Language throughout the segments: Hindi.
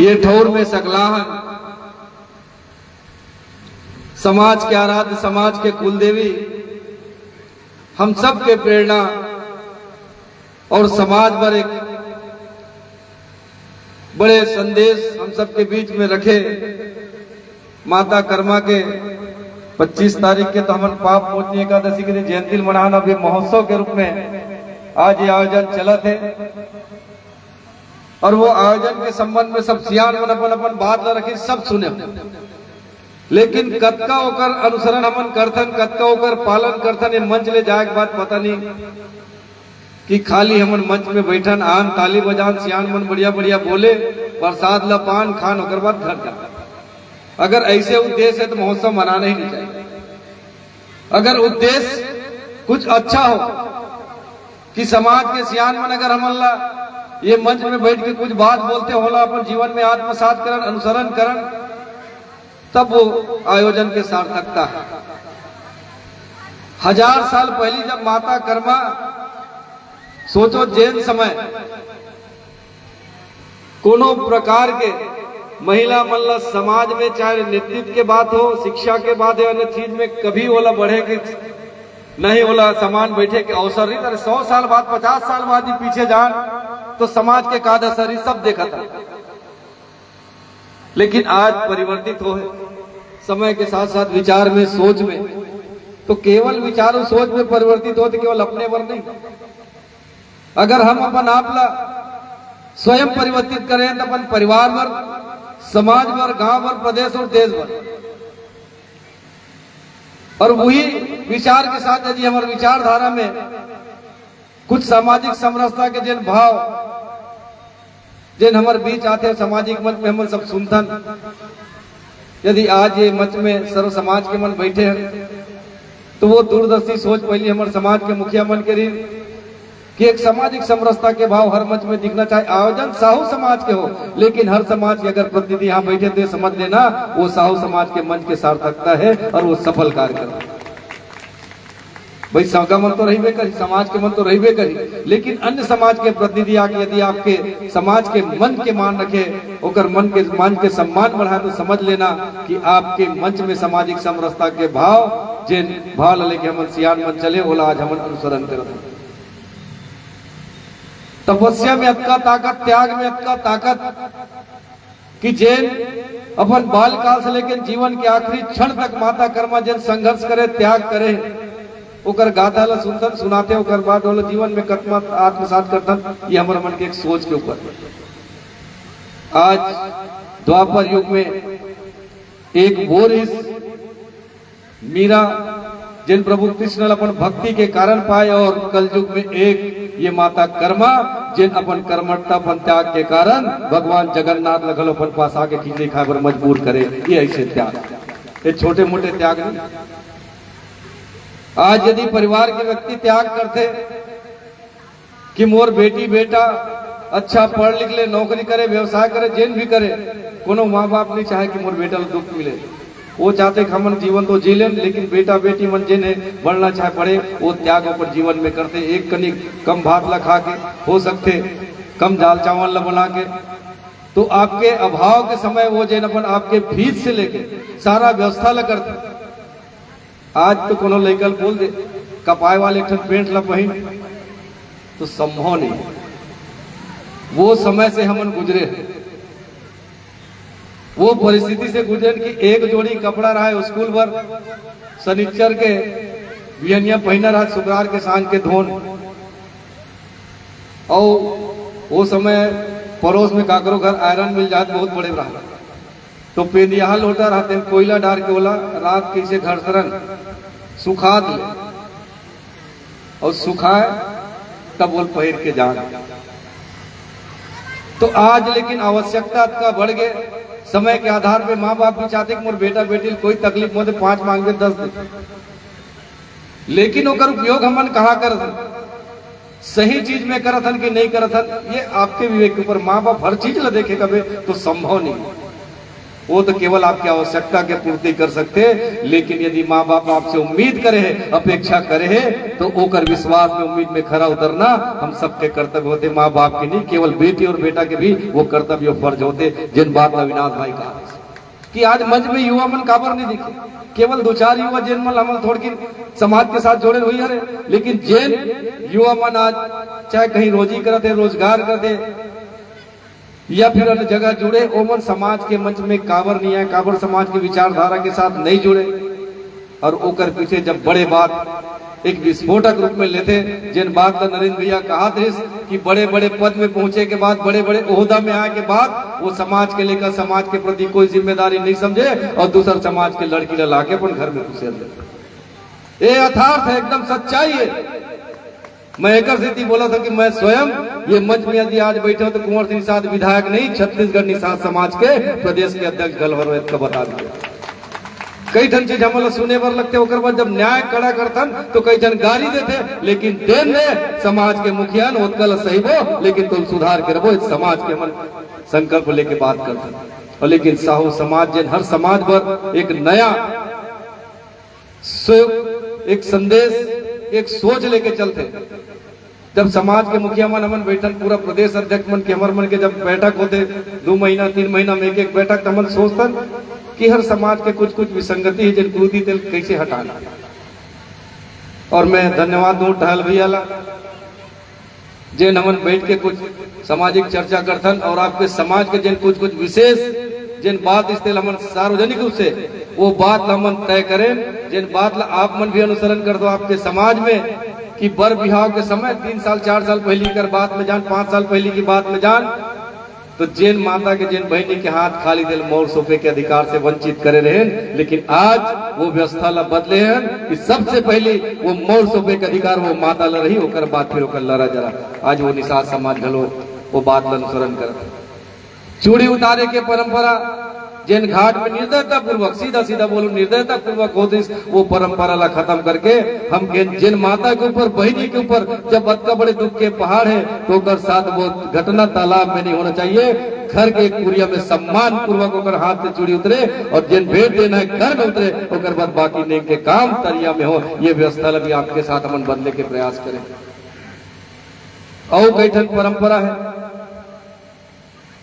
ये ठौर में सकलाहन समाज के आराध्य, समाज के कुलदेवी, हम सब के प्रेरणा और समाज पर एक बड़े संदेश हम सब के बीच में रखे। माता कर्मा के 25 तारीख के तो हम पाप मोचनी एकादशी के दिन जयंती मनाना भी महोत्सव के रूप में आज ये आयोजन चला थे। और वो आयोजन के संबंध में सब सियान मन अपन अपन बात ला रखी, सब सुने, लेकिन कतका होकर अनुसरण हमन करथन, कतका होकर पालन करथन, ये मंच ले जाए के बात पता नहीं कि खाली हमन मंच में बैठन, आन ताली बजान, सियान मन बढ़िया बढ़िया बोले, प्रसाद ला पान खान होकर बाद घर जा। अगर ऐसे उद्देश्य है तो महोत्सव मनाना ही नहीं चाहिए। अगर उद्देश्य कुछ अच्छा हो कि समाज के सियान मन अगर हमन ला ये मंच में बैठ के कुछ बात बोलते होला, अपन जीवन में आत्मसात करन, अनुसरण करन, तब वो आयोजन के सार्थकता है। 1000 साल पहले जब माता कर्मा, सोचो जैन समय, कोनो प्रकार के महिला मल्ला समाज में चाहे नेतृत्व के बात हो, शिक्षा के बात हो, अन्य चीज में कभी ओला बढ़े के नहीं, ओला समान बैठे के अवसर नहीं। अरे 100 साल बाद, 50 साल बाद ही पीछे जान तो समाज के कादसरी सब देखा था। लेकिन आज परिवर्तित हो है समय के साथ साथ विचार में, सोच में, तो केवल विचार और सोच में परिवर्तित हो तो केवल अपने पर नहीं, अगर हम अपन आप ला स्वयं परिवर्तित करें तो अपन परिवार पर, समाज पर, गांव पर, प्रदेश और देश पर, और वही विचार के साथ यदि हमारे विचारधारा में कुछ सामाजिक समरसता के जिन भाव जिन हमारे बीच आते हैं, सामाजिक मंच में हम सब सुनथन, यदि आज ये मंच में सर्व समाज के मन बैठे हैं तो वो दूरदर्शी सोच पहले हमारे समाज के मुखिया मन के रीन कि एक सामाजिक समरसता के भाव हर मंच में दिखना चाहिए। आयोजन साहू समाज के हो, लेकिन हर समाज के अगर प्रतिनिधि यहाँ बैठे तो समझ लेना वो साहू समाज के मंच के सार्थकता है और वो सफल कार्यक्रम। भाई सबका मन तो रही करी, समाज के मन तो रही करी, लेकिन अन्य समाज के प्रतिनिधि आके यदि आपके समाज के मन के मान रखे, ओकर मन के सम्मान बढ़ाए, तो समझ लेना कि आपके मंच में सामाजिक समरसता के भाव जिन भाव लेके हम सियान मन चले ओला आज हम अनुसरण करते। तपस्या में अतका ताकत, त्याग में अतका ताकत कि जैन अपन बाल काल से लेकर जीवन के आखिरी क्षण तक माता कर्मा जैन संघर्ष करे, त्याग करे, ओकर गाथा ला सुनतन, सुनाते, ओकर बाद वाला जीवन में कतमा आत्मसात करतन। ये हमारे मन के एक सोच के ऊपर। आज द्वापर युग में एक बोरिस मीरा जिन प्रभु कृष्ण अपन भक्ति के कारण पाए, और कल युग में एक ये माता कर्मा जिन अपन कर्मठता, अपन त्याग के कारण भगवान जगन्नाथ लगल अपन पास आके खिचड़ी खाए पर मजबूर करे। ये ऐसे त्याग, ये छोटे मोटे त्याग नहीं। आज यदि परिवार के व्यक्ति त्याग करते कि मोर बेटी बेटा अच्छा पढ़ लिख ले, नौकरी करे, व्यवसाय करे, जिन भी करे, कोनो माँ बाप नहीं चाहे कि मोर बेटा दुख मिले। वो चाहते कि हमन जीवन तो जी लें, लेकिन बेटा बेटी मन जिन्हें बढ़ना चाहे पड़े, वो त्याग ऊपर जीवन में करते। एक कनिक कम भात ला खा के, हो सकते कम दाल चावल ला बना के, तो आपके अभाव के समय वो जिन अपन आपके फीस से लेके सारा व्यवस्था ला करते। आज तो कोनो लइकल बोल दे कपाए वाले एक पेंट ला पहन, तो संभव नहीं। वो समय से हमन गुजरे, वो परिस्थिति से गुजरे कि एक जोड़ी कपड़ा रहा स्कूल भर, शनिचर के बिहनिया पहना रहा, शुक्रवार के सांझ के धोन। और वो समय पड़ोस में काकरो घर आयरन मिल जाए बहुत बड़े रहा, तो पेंदिया लोटा रहते, कोयला डार के बोला रात कैसे घर सरन सुखा दे, और सुखाए तब बोल पहिर के जान। तो आज लेकिन आवश्यकता का बढ़ गए, समय के आधार पे माँ बाप भी चाहते कि मोर बेटा बेटी कोई तकलीफ हो तो 5 मांगे 10 दे, लेकिन ओकर उपयोग हमन कहाँ करत, सही चीज में करत हन कि नहीं करत हन, ये आपके विवेक के ऊपर। माँ बाप हर चीज ला देखे कबे तो संभव नहीं। वो तो केवल आपकी आवश्यकता की पूर्ति कर सकते, लेकिन यदि माँ बाप आपसे उम्मीद करे, अपेक्षा करे, तो ओकर विश्वास में उम्मीद में खरा उतरना हम सबके कर्तव्य होते। माँ बाप के नहीं, केवल बेटी और बेटा के भी वो कर्तव्य और फर्ज होते। जिन बात अविनाश भाई कहा कि आज मंच में युवा मन काबर नहीं दिखे, केवल 2-4 युवा जैन मन हमल थोड़ी समाज के साथ जोड़े हुई है, लेकिन जैन युवा मन आज चाहे कहीं रोजी करते, रोजगार करते या फिर अन्य जगह जुड़े, ओमन समाज के मंच में काबर नहीं है, काबर समाज की विचारधारा के साथ नहीं जुड़े। और ओकर पीछे जब बड़े बात एक विस्फोटक रूप में लेते, जिन बात का नरेंद्र भैया कहा थे कि बड़े बड़े पद में पहुंचे के बाद, बड़े बड़े ओहदा में आए के बाद वो समाज के लेकर समाज के प्रति कोई जिम्मेदारी नहीं समझे और दूसर समाज के लड़की ला के अपन घर में घुसे दे। ये यथार्थ है, एकदम सच्चाई है। मैं एक स्थिति बोला था कि मैं स्वयं ये मंच में यदि आज बैठे हो तो कुंवर सिंह निषाद विधायक नहीं, छत्तीसगढ़ निषाद समाज के प्रदेश के अध्यक्ष गलवर वैद का बता दिया। कई ठन चीज हमारा सुने पर लगते, ओकर बाद जब न्याय कड़ा करतन तो कई जन गाली देते, लेकिन देन दे समाज के मुखिया उत्कल सही हो, लेकिन तुम सुधार के रहो, समाज के मन संकल्प लेके बात करते। और लेकिन साहू समाज जिन हर समाज पर एक नया एक संदेश, एक सोच लेके चलते। जब समाज के मुखिया मन हमन बैठन, पूरा प्रदेश अध्यक्ष मन के हमर मन के जब बैठक होते 2 महीना 3 महीना में एक बैठक, हमन सोचतन कि हर समाज के कुछ कुछ विसंगति है जिन क्रूदी तेल कैसे हटाना। और मैं धन्यवाद दूं टहल भैया ला, जिन हमन बैठ के कुछ सामाजिक चर्चा करथन और आपके समाज के जिन कुछ कुछ विशेष जिन बात इस तेल हमन सार्वजनिक रूप से वो बात हमन तय करें, जिन बात ला आप मन भी अनुसरण कर दो आपके समाज में कि बर बिहाव के समय 3 साल 4 साल पहले कर बात में जान, 5 साल पहले की बात में जान, तो जैन माता के जैन बहनी के हाथ खाली दिल मोर सोफे के अधिकार से वंचित करे रहे, लेकिन आज वो व्यवस्था ला बदले हैं कि सबसे पहले वो मोर सोफे के अधिकार वो माता ला रही, ओकर बाद फिर ओकर लड़ा जरा। आज वो निषाद समाज घलो वो बात ला अनुसरण कर। चूड़ी उतारे के परंपरा जिन घाट में निर्दयता पूर्वक, सीधा सीधा बोलो निर्दयता पूर्वक होती, वो परंपरा ला खत्म करके हम जिन माता के ऊपर, बहनी के ऊपर जब अतका बड़े दुख के पहाड़ है तो कर साथ वो घटना तालाब में नहीं होना चाहिए। घर के एक कुरिया में सम्मान पूर्वक होकर हाथ से चूड़ी उतरे और जिन भेंट देना है घर में उतरे, और बाद बाकी नहीं के काम तरिया में हो। ये व्यवस्था भी आपके साथ हम बदलने के प्रयास करें। और कई ठन परंपरा है,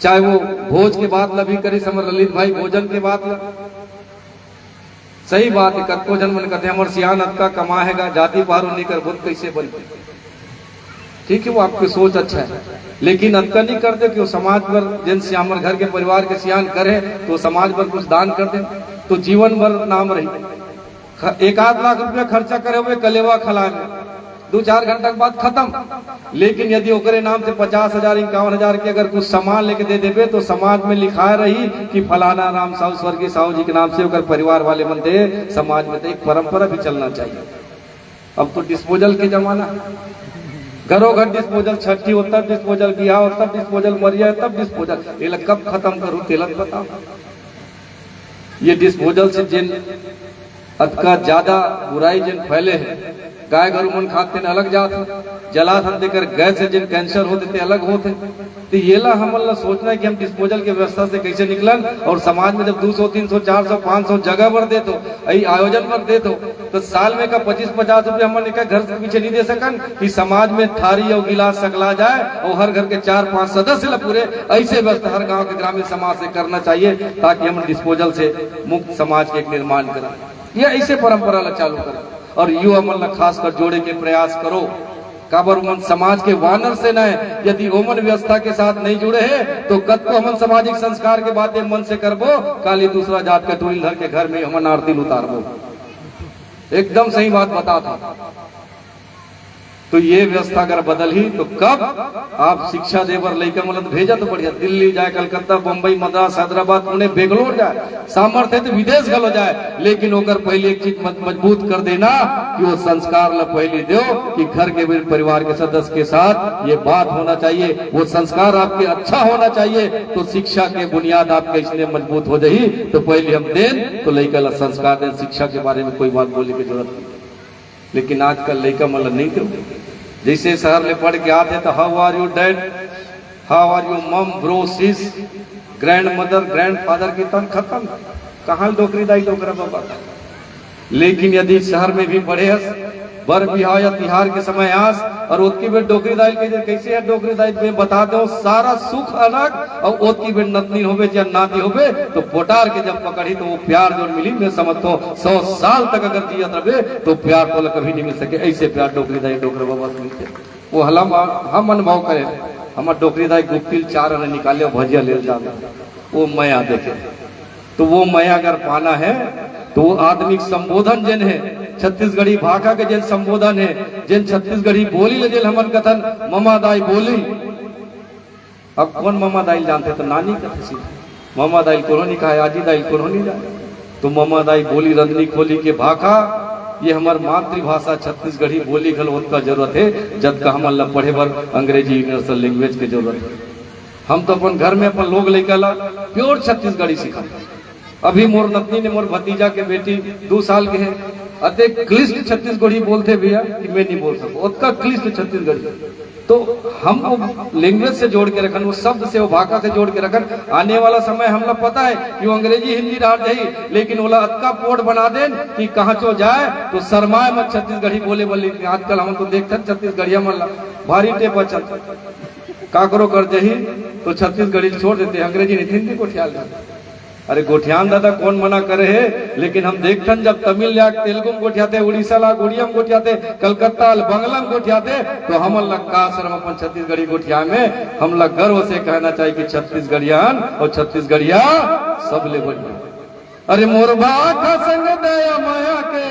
चाहे वो भोज के बात ला भी करी, समर ललित भाई भोजन के बात ला सही बात है। कत्को जन मन कहते हमारे सियान अतका कमा हैगा, जाति पारो नहीं कर बुद्ध कैसे बनते, ठीक है वो आपकी सोच अच्छा है, लेकिन अतका नहीं करते कि वो समाज पर जिन हमारे घर के परिवार के सियान करे तो समाज पर कुछ दान कर दे तो जीवन भर नाम रही। 1-8 लाख रुपया खर्चा करे हुए कलेवा खिलाने 2-4 घंटा के बाद खत्म। लेकिन यदि ओकरे नाम से 50,000 51,000 के अगर कुछ सामान लेके दे देवे तो समाज में लिखा रही कि फलाना राम साहू स्वर्गीय साहू जी के नाम से ओकर परिवार वाले मन दे। समाज में तो एक परंपरा भी चलना चाहिए। अब तो डिस्पोजल के जमाना, घरों घर डिस्पोजल, छठी हो तब डिस्पोजल, बियाह हो तब डिस्पोजल, मरिया तब डिस्पोजल, ये कब खत्म करूं तेलत बताओ। ये डिस्पोजल से जिन अतका ज्यादा बुराई जिन फैले हैं, गाय गरु मन खाते ने अलग जात, जलात हम देकर गैस से जिन कैंसर होते थे अलग होते। तो ये ला हमन ला सोचना है कि हम डिस्पोजल की व्यवस्था से कैसे निकलन। और समाज में जब 200 300 400 500 जगह पर दे तो आयोजन पर दे तो साल में का 25-50 रुपया हमन एक घर से पीछे नहीं दे सकन कि समाज में थारी और गिलास सकला जाए और हर घर के 4-5 सदस्य ला पूरे ऐसे व्यवस्था हर गाँव के ग्रामीण समाज से करना चाहिए ताकि हम डिस्पोजल से मुक्त समाज के एक निर्माण करें। या ऐसे परंपरा ला चालू करें और युवा मन ला खास कर जोड़े के प्रयास करो। काबर मन समाज के वानर से न है, यदि ओमन व्यवस्था के साथ नहीं जुड़े हैं तो कद को हम सामाजिक संस्कार के बातें मन से करबो, काली दूसरा जात के टूल धर के घर में हम आरती उतारबो। एकदम सही बात बता था। तो ये व्यवस्था अगर बदल ही तो कब आप शिक्षा देवर लेकर मतलब भेजा तो बढ़िया, दिल्ली जाए, कलकत्ता, बम्बई, मद्रास, हैदराबाद, पुणे, बेंगलोर जाए, सामर्थ्य तो विदेश गलो जाए, लेकिन होकर पहले एक चीज मजबूत कर देना कि वो संस्कार ला पहले दो कि घर के परिवार के सदस्य के साथ ये बात होना चाहिए, वो संस्कार आपके अच्छा होना चाहिए। तो शिक्षा के बुनियाद आपके इसलिए मजबूत हो जाही तो पहले हम दें तो लड़का ला संस्कार दें, शिक्षा के बारे में कोई बात बोलने की जरूरत नहीं। लेकिन आजकल लड़का मतलब नहीं क्यों, जैसे शहर में पढ़ के आते तो how are you dad, how are you mum bro sis, grandmother grandfather की तन खत्म, कहाँ डोकरी दाई डोकरा बाबा। लेकिन यदि शहर में भी पढ़े हस, बर बिहाव या तिहार के समय आस और ओतकी बेट डोकरी दाई के कैसे है डोकरी दाई में बता दो सारा सुख अलग, और ओतकी बेट नतनी होवे या नाती होवे तो पोटार के जब पकड़ी तो वो प्यार जो मिली, मैं समझता हूँ 100 साल तक अगर जियत रहे तो प्यार तो कभी नहीं मिल सके। ऐसे प्यार डोकरी दाई डोकरा बाबा से मिलते, वो हम अनुभव करे। हमारे डोकरी दाई गुप्तिल 4 आने निकाले भजिया ले जावे, वो मया देखे तो वो मया अगर पाना है तो वो आदमी संबोधन जिन है छत्तीसगढ़ी भाषा के जिन संबोधन है, जिन छत्तीसगढ़ी बोली ले जिन हमन कथन ममा दाई बोली। अब कौन ममा दाई जानते तो नानी कथे सी ममा दाई को नहीं कहा, आजी दाई को नहीं जाने, तो ममा दाई बोली रंजनी खोली के भाखा, ये हमार मातृभाषा छत्तीसगढ़ी बोली घल उनका जरूरत है, जब का हमन ला पढ़े बर अंग्रेजी यूनिवर्सल लैंग्वेज के जरूरत है। हम तो अपन घर में अपन लोग लेकर ला प्योर छत्तीसगढ़ी सिखा। अभी मोर नतनी ने मोर भतीजा के बेटी 2 साल के है, अति क्लिष्ट छत्तीसगढ़ी बोलते भैया कि मैं नहीं बोल सकूं, उसका क्लिष्ट छत्तीसगढ़ी। तो हम वो लैंग्वेज से जोड़ के रखन, वो शब्द से वो भाषा से जोड़ के रखन। आने वाला समय हम लोग पता है कि वो अंग्रेजी हिंदी डाल जाए, लेकिन वो अतका पोर्ट बना दें कि कहाँ चो जाए तो शर्माए मत छत्तीसगढ़ी बोले बोली। आजकल हम तो देखते छत्तीसगढ़िया मन भारी टेप चल काकरो कर जही तो छत्तीसगढ़ी छोड़ देते, अंग्रेजी नहीं हिंदी को ख्याल देते। अरे गोठियान दादा कौन मना करे है, लेकिन हम देखते जब तमिल या तेलुगु में गोठियाते, उड़ीसा ला गोड़िया में गोठियाते, कलकत्ता बंगला में गोठियाते, तो हम लग का शर्म अपन छत्तीसगढ़ी गोठिया में हम लग गर्व से कहना चाहिए कि छत्तीसगढ़ियान और छत्तीसगढ़िया सब ले बढ़िया। अरे मोरबा का संग दया माया के,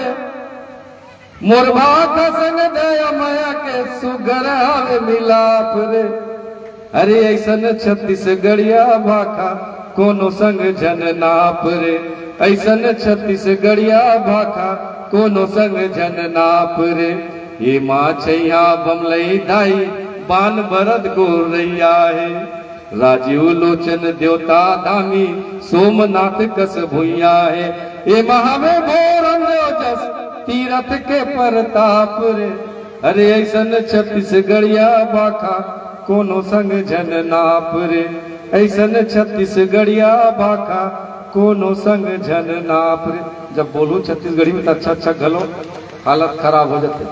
मोरबा का संग दया माया के सुगर आवे मिलाप रे। अरे ऐसन छत्तीसगढ़िया भाखा कोनो संग जन नाप रे, ऐसन छत्तीसगढ़िया भाखा कोनो संग जन नाप रे। ये माँ छैया बमलई दाई बान बरद गोरैया है, राजीव लोचन देवता धामी सोमनाथ कस भुइया है। ये महावे भोरन जस तीरथ के परताप रे। अरे ऐसन छत्तीसगढ़िया भाखा कोनो संग जन नाप रे, ऐसन छत्तीसगढ़िया भाखा कोनो संग जन नाप रे। जब बोलूं छत्तीसगढ़ी में तो अच्छा अच्छा गलो हालत खराब हो जाते।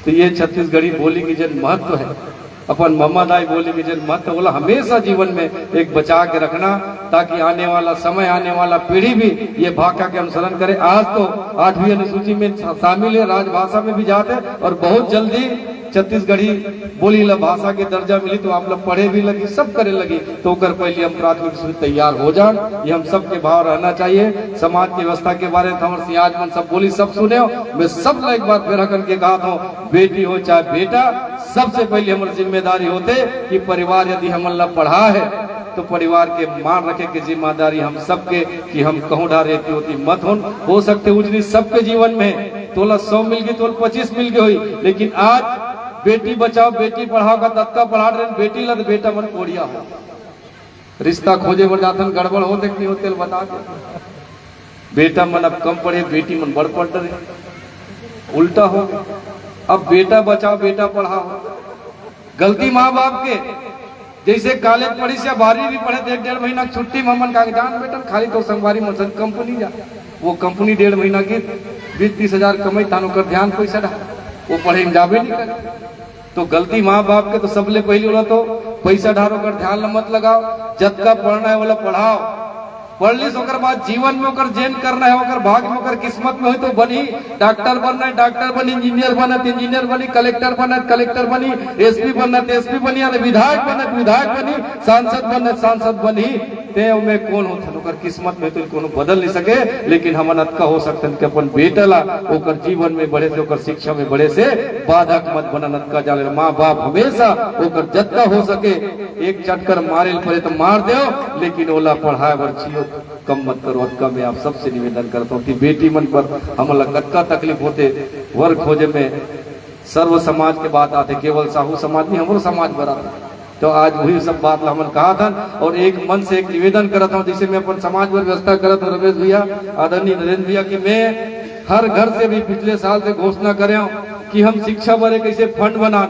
तो ये छत्तीसगढ़ी बोली की जन महत्व है, अपन मम्मा दाई बोली की जन महत्व बोला हमेशा जीवन में एक बचा के रखना, ताकि आने वाला समय आने वाला पीढ़ी भी ये भाषा के अनुसरण करे। आज तो 8वीं अनुसूची में शामिल है, राजभाषा में भी जाते, और बहुत जल्दी छत्तीसगढ़ी बोली ला भाषा के दर्जा मिली तो आप लोग पढ़े भी लगी, सब करे लगी। तो कर पहले हम प्राथमिक से तैयार हो जाए, ये हम सबके भाव रहना चाहिए। समाज की व्यवस्था के बारे में हमारे सियाज मन सब बोली सब सुने हो, मैं सब ला एक बार फिर करके कहा था, बेटी हो चाहे बेटा, सबसे पहले हमारी जिम्मेदारी होते कि परिवार यदि हम ला पढ़ा है तो परिवार के मान रखे की जिम्मेदारी हम सबके, कि हम कहूँ ढा रहती होती मत हो सकते उजनी सबके जीवन में तोला 100 मिल गई तो 25 मिल गई हुई, लेकिन आज बेटी बचाओ बेटी पढ़ाओ का तत्का पढ़ा रहे, बेटी लद बेटा मन कोड़िया हो, रिश्ता खोजे बर जातन गड़बड़ हो देखनी होते बता दे। बेटा मन अब कम पढ़े, बेटी मन बढ़ पड़ रहे, उल्टा हो। अब बेटा बचाओ बेटा पढ़ाओ, गलती माँ बाप के। जैसे कॉलेज पढ़ी से 12वीं भी पढ़े, 1.5 महीना छुट्टी में मन का जान बेटा खाली तो संगवारी मन कंपनी जा, वो कंपनी 1.5 महीना की 20-30 हजार कमाई तानो कर ध्यान पैसा डा, वो पढ़े जाबे नहीं करे। तो गलती माँ बाप के। तो सबले पहले वाला तो पैसा ढारो कर ध्यान मत लगाओ, जब का पढ़ना है वाला पढ़ाओ, पढ़ ली ओकर बाद जीवन में ओकर जेन करना है, ओकर भाग में ओकर किस्मत में हो तो बनी, डॉक्टर बनना है डॉक्टर बनी, इंजीनियर बनना है इंजीनियर बनी, कलेक्टर बनना है कलेक्टर बनी, एसपी बनना है एसपी बनी, विधायक बनना है विधायक बनी, सांसद बनना है सांसद बनी। ते में कौन होता ओकर किस्मत में तो कोनो बदल नहीं सके, लेकिन हम अनतका हो सकते कि अपन बेटा ला ओकर जीवन में बढ़े से ओकर शिक्षा में बढ़े से बाधक मत बना नतका जाले। माँ बाप हमेशा ओकर जत्ता हो सके एक चटकर मारे पड़े तो मार दो, लेकिन ओला पढ़ाए बच्चियों कम मत करो। अक्का में आप सबसे निवेदन करता हूँ कि बेटी मन पर हमला कक्का तकलीफ होते, वर्ग खोजे में सर्व समाज के बात आते, केवल साहू समाज नहीं हमारो समाज बराबर। तो आज वही सब बात हमने कहा था, और एक मन से एक निवेदन करता हूँ, जैसे मैं अपन समाज पर व्यवस्था करता हूँ रमेश भैया आदरणीय नरेंद्र भैया की मैं हर घर से भी पिछले साल से घोषणा करे कि हम शिक्षा बारे कैसे फंड बना,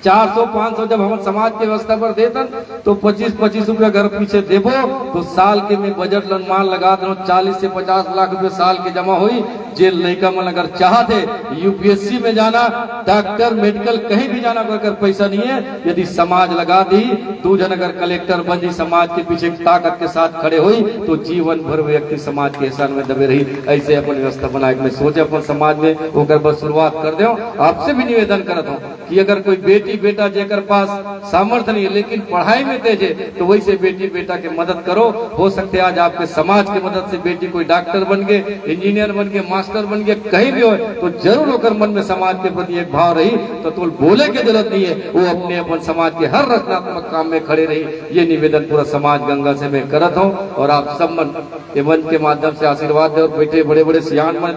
400-500 जब हम समाज के व्यवस्था पर देतन तो 25-25 रुपया घर पीछे देबो तो साल के में बजट अनुमान लगा दो 40 से 50 लाख रुपए साल के जमा हुई। जे लड़का मन अगर चाहते यूपीएससी में जाना, डॉक्टर, मेडिकल कहीं भी जाना, अगर पैसा नहीं है, यदि समाज लगा दी, तू जन अगर कलेक्टर बन जी, समाज के पीछे ताकत के साथ खड़े हुई तो जीवन भर व्यक्ति समाज के एहसान में दबे रही। ऐसे अपन व्यवस्था बनाए मैं सोचे अपन समाज में होकर बस शुरुआत कर दो। आपसे भी निवेदन करता हूँ कि अगर कोई बेटी बेटा जेकर पास सामर्थ्य नहीं है लेकिन पढ़ाई में तेज है तो वैसे बेटी बेटा के मदद करो। हो सकते आज आपके समाज की मदद से बेटी कोई डॉक्टर बन गए, इंजीनियर बन गए, मास्टर बन गए, कहीं भी हो तो जरूर होकर मन में समाज के प्रति एक भाव रही तो बोले की जरूरत नहीं है, वो अपने अपन समाज के हर रचनात्मक काम में खड़े रही। ये निवेदन पूरा समाज गंगा से मैं करत हूँ और आप सब मन मंच के माध्यम से आशीर्वाद दे और बैठे बड़े बड़े सियान मन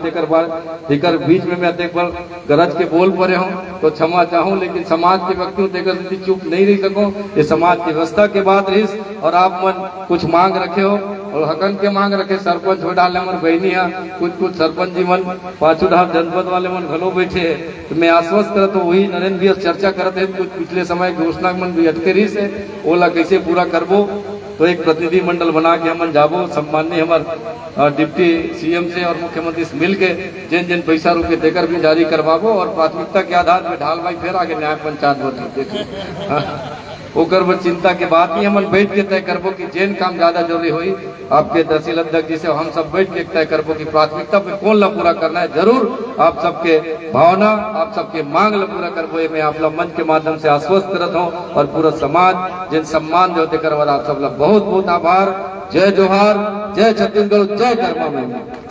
देकर बीच में मैं देख गरज के बोल पड़े हूँ तो क्षमा चाहूँ, लेकिन समाज के व्यक्तियों देकर चुप नहीं रह सकूं। ये समाज की व्यवस्था के बात रही और आप मन कुछ मांग रखे हो और हकन के मांग रखे सरपंच हो डाले मन बहनी है, कुछ सरपंच जी मन पाछू ढाल जनपद वाले मन घलो बैठे है तो मैं आश्वस्त करत तो वही नरेंद्र भी चर्चा करते हैं कुछ पिछले समय घोषणा मन भी अटके रही से ओला कैसे पूरा करबो। तो एक प्रतिनिधि मंडल बना के हम जाबो सम्माननीय हमार डिप्टी सीएम से और मुख्यमंत्री से मिल के जिन जिन पैसा रुपये देकर भी जारी करवाबो और प्राथमिकता के आधार पर ढाल भाई फिर आगे न्याय पंचायत बोल ओकर पर चिंता के बाद ही हम बैठ के तय करबो कि जेन काम ज्यादा जरूरी हुई आपके तहसील अध्यक्ष जी से हम सब बैठ के तय करबो कि प्राथमिकता पे कौन ला पूरा करना है। जरूर आप सबके भावना, आप सबके मांग ला पूरा करबो। ये मैं आप लोग मंच के माध्यम से आश्वस्त करता हूँ और पूरा समाज जिन सम्मान देते करवा आप सब लोग बहुत बहुत आभार। जय जोहार, जय छत्तीसगढ़, जय कर्मा में।